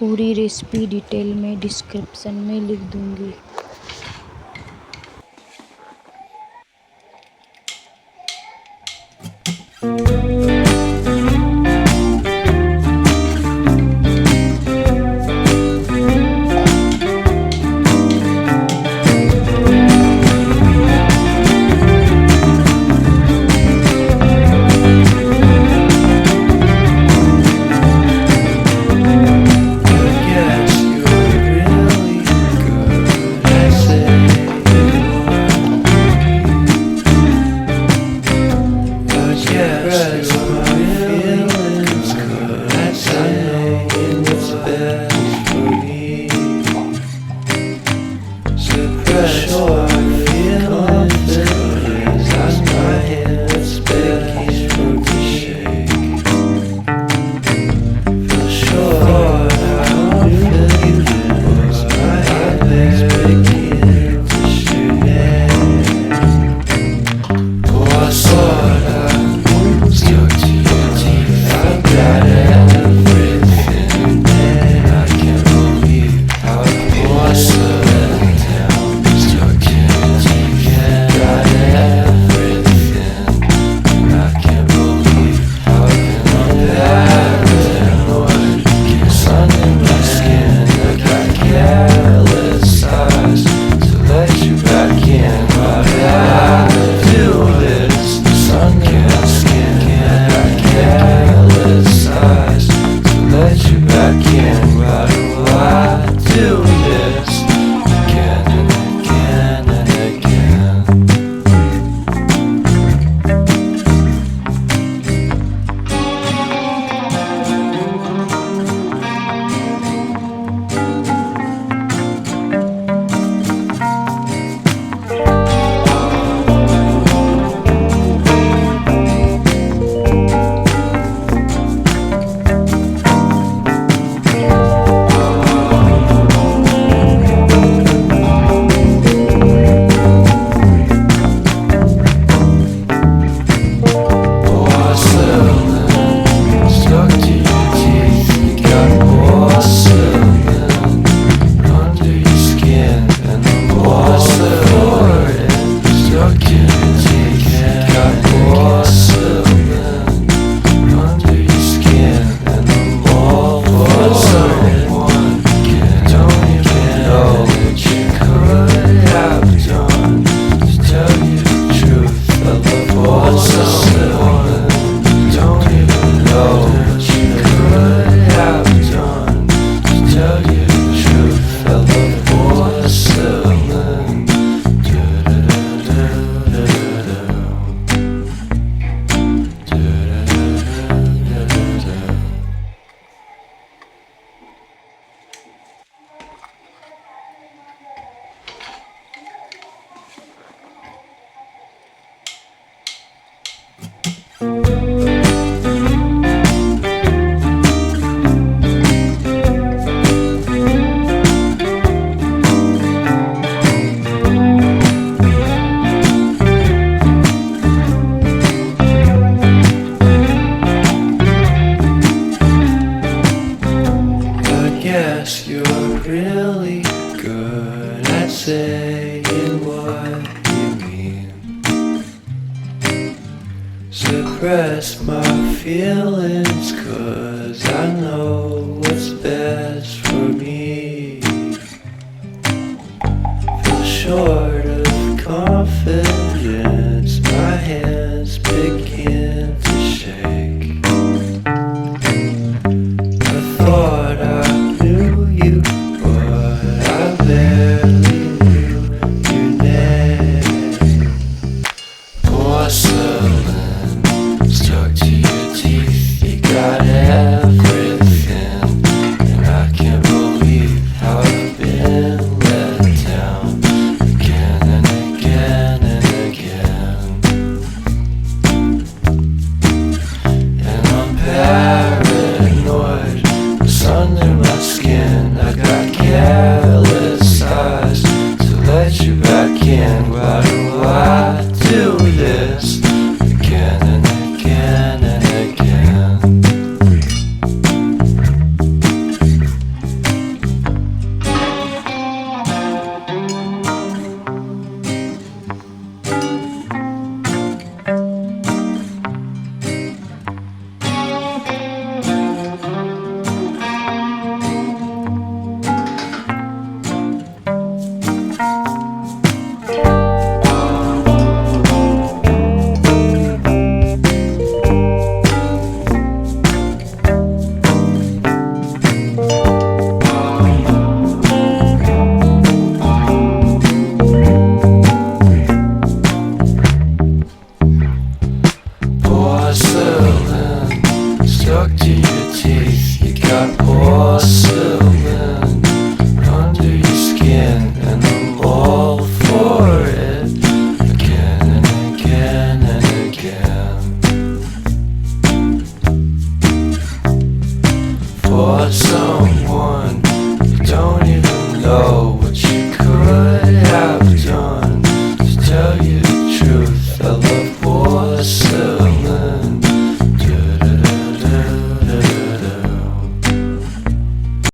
पूरी recipe detail में description में लिख दूंगी। Suppress my feelings, 'cause I know what's best for me. Feel short of confidence, my hands begin to shake. I thought I knew you, but I barely knew your name. Porcelain stuck to your teeth, you got everything, and I can't believe how I've been let down again and again and again. And I'm paranoid, it's under my skin. I got careless eyes to let you back in. Why do I do this again and again and again? porcelain under your skin, and I'm all for it again and again and again. For someone you don't even know what you could have done.